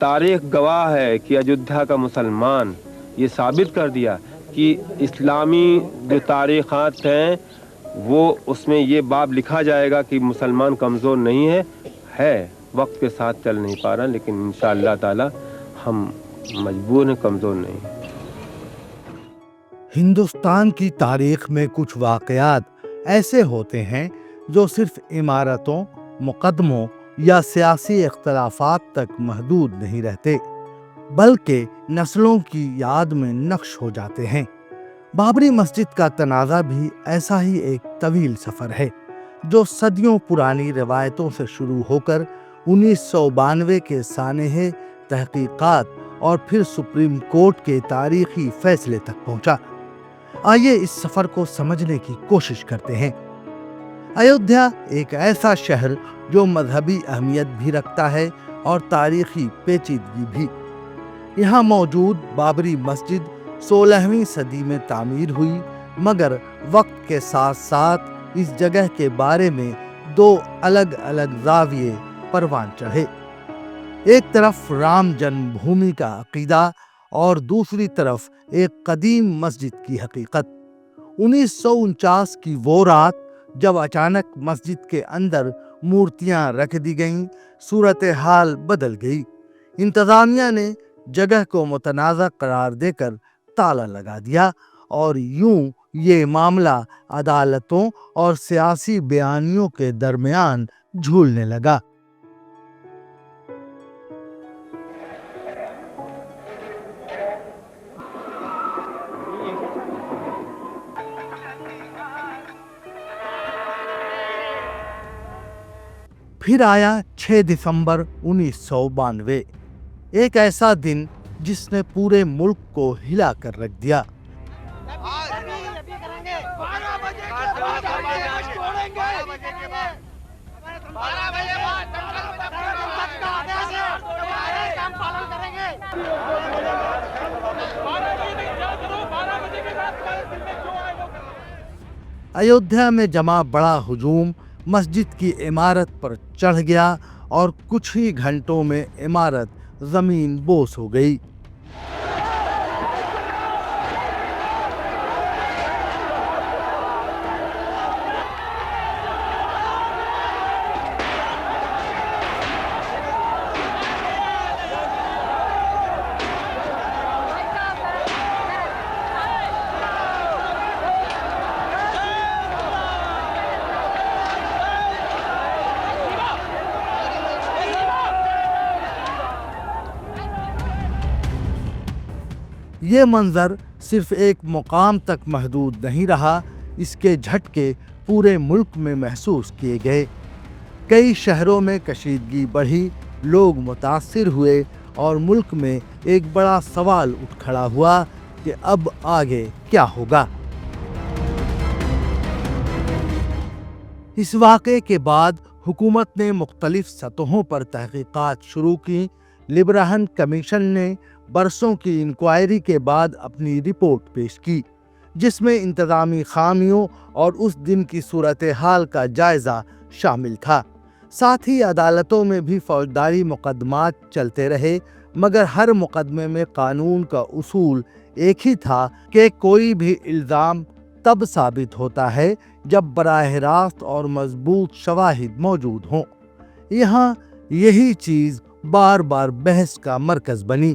تاریخ گواہ ہے کہ ایودھیا کا مسلمان یہ ثابت کر دیا کہ اسلامی جو تاریخات ہیں وہ اس میں یہ باب لکھا جائے گا کہ مسلمان کمزور نہیں ہے وقت کے ساتھ چل نہیں پا رہا، لیکن انشاءاللہ تعالی ہم مجبور ہیں، کمزور نہیں۔ ہندوستان کی تاریخ میں کچھ واقعات ایسے ہوتے ہیں جو صرف عمارتوں، مقدموں یا سیاسی اختلافات تک محدود نہیں رہتے، بلکہ نسلوں کی یاد میں نقش ہو جاتے ہیں۔ بابری مسجد کا تنازع بھی ایسا ہی ایک طویل سفر ہے جو صدیوں پرانی روایتوں سے شروع ہو کر 1992 کے سانحے تحقیقات اور پھر سپریم کورٹ کے تاریخی فیصلے تک پہنچا۔ آئیے اس سفر کو سمجھنے کی کوشش کرتے ہیں۔ ایودھیا ایک ایسا شہر جو مذہبی اہمیت بھی رکھتا ہے اور تاریخی پیچیدگی بھی۔ یہاں موجود بابری مسجد 16ویں صدی میں تعمیر ہوئی، مگر وقت کے ساتھ ساتھ اس جگہ کے بارے میں دو الگ الگ زاویے پروان چڑھے۔ ایک طرف رام جنم بھومی کا عقیدہ اور دوسری طرف ایک قدیم مسجد کی حقیقت۔ 1949 کی وہ رات جب اچانک مسجد کے اندر مورتیاں رکھ دی گئیں، صورتحال بدل گئی۔ انتظامیہ نے جگہ کو متنازع قرار دے کر تالا لگا دیا اور یوں یہ معاملہ عدالتوں اور سیاسی بیانیوں کے درمیان جھولنے لگا۔ پھر آیا 6 دسمبر 1992، ایک ایسا دن جس نے پورے ملک کو ہلا کر رکھ دیا۔ ایودھیا میں جمع بڑا ہجوم مسجد کی عمارت پر چڑھ گیا اور کچھ ہی گھنٹوں میں عمارت زمین بوس ہو گئی۔ یہ منظر صرف ایک مقام تک محدود نہیں رہا، اس کے جھٹکے پورے ملک میں محسوس کیے گئے۔ کئی شہروں میں کشیدگی بڑھی، لوگ متاثر ہوئے اور ملک میں ایک بڑا سوال اٹھ کھڑا ہوا کہ اب آگے کیا ہوگا۔ اس واقعے کے بعد حکومت نے مختلف سطحوں پر تحقیقات شروع کی۔ لبرہن کمیشن نے برسوں کی انکوائری کے بعد اپنی رپورٹ پیش کی، جس میں انتظامی خامیوں اور اس دن کی صورتحال کا جائزہ شامل تھا۔ ساتھ ہی عدالتوں میں بھی فوجداری مقدمات چلتے رہے، مگر ہر مقدمے میں قانون کا اصول ایک ہی تھا کہ کوئی بھی الزام تب ثابت ہوتا ہے جب براہ راست اور مضبوط شواہد موجود ہوں۔ یہاں یہی چیز بار بار بحث کا مرکز بنی۔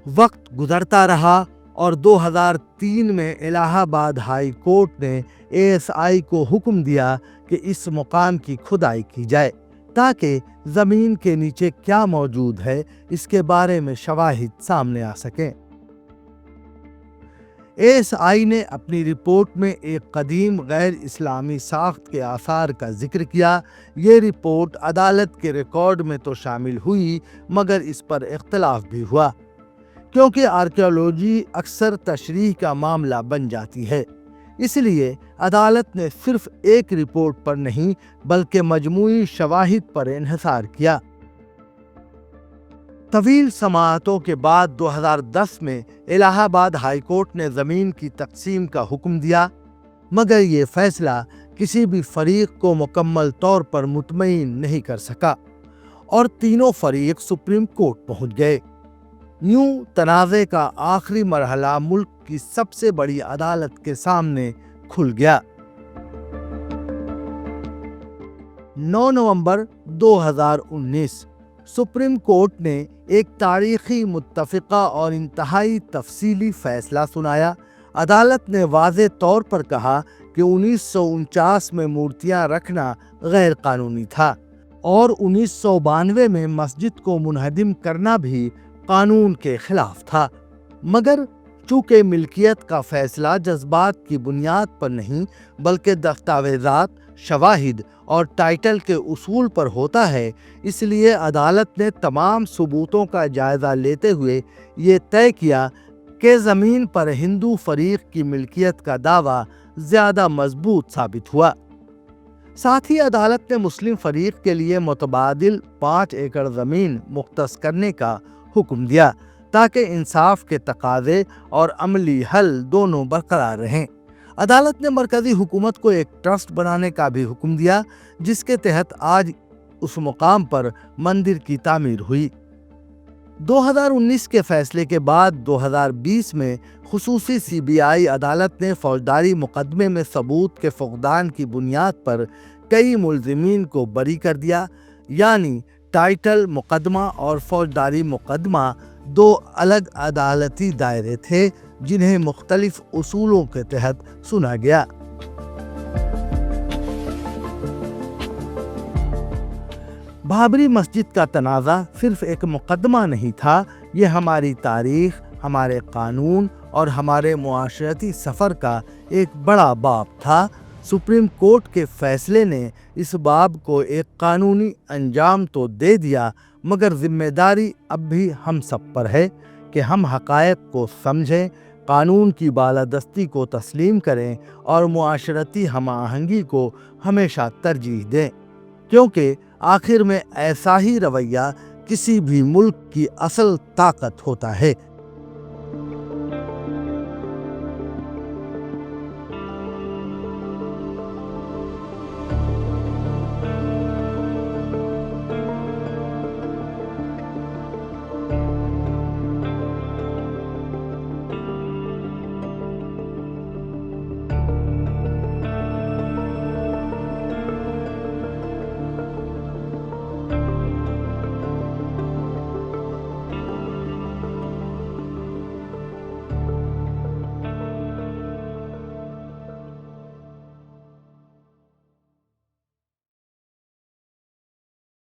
وقت گزرتا رہا اور 2003 میں الہ آباد ہائی کورٹ نے ASI کو حکم دیا کہ اس مقام کی کھدائی کی جائے تاکہ زمین کے نیچے کیا موجود ہے اس کے بارے میں شواہد سامنے آ سکیں۔ ASI نے اپنی رپورٹ میں ایک قدیم غیر اسلامی ساخت کے آثار کا ذکر کیا۔ یہ رپورٹ عدالت کے ریکارڈ میں تو شامل ہوئی، مگر اس پر اختلاف بھی ہوا، کیونکہ آرکیالوجی اکثر تشریح کا معاملہ بن جاتی ہے۔ اس لیے عدالت نے صرف ایک رپورٹ پر نہیں بلکہ مجموعی شواہد پر انحصار کیا۔ طویل سماعتوں کے بعد 2010 میں الہ آباد ہائی کورٹ نے زمین کی تقسیم کا حکم دیا، مگر یہ فیصلہ کسی بھی فریق کو مکمل طور پر مطمئن نہیں کر سکا۔ اور تینوں فریق سپریم کورٹ پہنچ گئے۔ یوں تنازع کا آخری مرحلہ ملک کی سب سے بڑی عدالت کے سامنے کھل گیا۔ 9 نومبر 2019 سپریم کورٹ نے ایک تاریخی، متفقہ اور انتہائی تفصیلی فیصلہ سنایا۔ عدالت نے واضح طور پر کہا کہ 1949 میں مورتیاں رکھنا غیر قانونی تھا اور 1992 میں مسجد کو منہدم کرنا بھی قانون کے خلاف تھا، مگر چونکہ ملکیت کا فیصلہ جذبات کی بنیاد پر نہیں بلکہ دستاویزات، شواہد اور ٹائٹل کے اصول پر ہوتا ہے، اس لیے عدالت نے تمام ثبوتوں کا جائزہ لیتے ہوئے یہ طے کیا کہ زمین پر ہندو فریق کی ملکیت کا دعویٰ زیادہ مضبوط ثابت ہوا۔ ساتھ ہی عدالت نے مسلم فریق کے لیے متبادل 5 ایکڑ زمین مختص کرنے کا حکم دیا تاکہ انصاف کے تقاضے اور عملی حل دونوں برقرار رہیں۔ عدالت نے مرکزی حکومت کو ایک ٹرسٹ بنانے کا بھی حکم دیا جس کے تحت آج اس مقام پر مندر کی تعمیر ہوئی۔ 2019 کے فیصلے کے بعد 2020 میں خصوصی CBI عدالت نے فوجداری مقدمے میں ثبوت کے فقدان کی بنیاد پر کئی ملزمین کو بری کر دیا، یعنی ٹائٹل مقدمہ اور فوجداری مقدمہ 2 الگ عدالتی دائرے تھے جنہیں مختلف اصولوں کے تحت سنا گیا۔ بابری مسجد کا تنازع صرف ایک مقدمہ نہیں تھا، یہ ہماری تاریخ، ہمارے قانون اور ہمارے معاشرتی سفر کا ایک بڑا باب تھا۔ سپریم کورٹ کے فیصلے نے اس باب کو ایک قانونی انجام تو دے دیا، مگر ذمہ داری اب بھی ہم سب پر ہے کہ ہم حقائق کو سمجھیں، قانون کی بالادستی کو تسلیم کریں اور معاشرتی ہم آہنگی کو ہمیشہ ترجیح دیں، کیونکہ آخر میں ایسا ہی رویہ کسی بھی ملک کی اصل طاقت ہوتا ہے۔